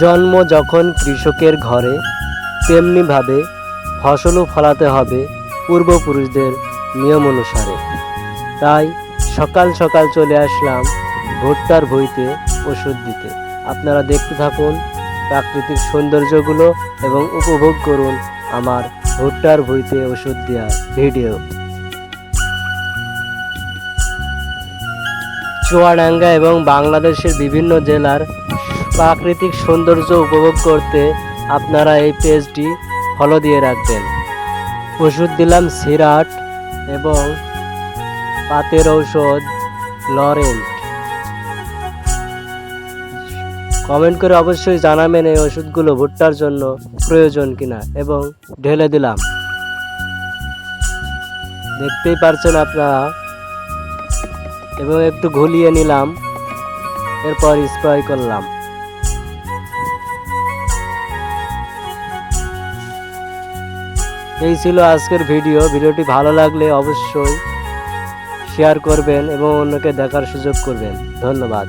জন্ম যখন কৃষকের ঘরে, তেমনিভাবে ফসলও ফলাতে হবে পূর্বপুরুষদের নিয়ম অনুসারে। তাই সকাল সকাল চলে আসলাম ভুট্টার ভুঁইতে ওষুধ দিতে। আপনারা দেখতে থাকুন প্রাকৃতিক সৌন্দর্যগুলো এবং উপভোগ করুন আমার ভুট্টার ভুঁইতে ওষুধ দেওয়ার ভিডিও। চুয়াডাঙ্গা এবং বাংলাদেশের বিভিন্ন জেলার প্রাকৃতিক সৌন্দর্য উপভোগ করতে আপনারা এই পেজটি ফলো দিয়ে রাখবেন। ওষুধ দিলাম সিরাট এবং পাতের ঔষধ লরেন্ট। কমেন্ট করে অবশ্যই জানাবেন এই ওষুধগুলো ভুট্টার জন্য প্রয়োজন কিনা, এবং ঢেলে দিলাম। দেখতেই পারছেন আপনারা, এবং একটু ঘুলিয়ে নিলাম, এরপর স্প্রে করলাম। এই ছিল আজকের ভিডিও। ভিডিওটি ভালো লাগলে অবশ্যই শেয়ার করবেন এবং অন্যকে দেখার সুযোগ করবেন। ধন্যবাদ।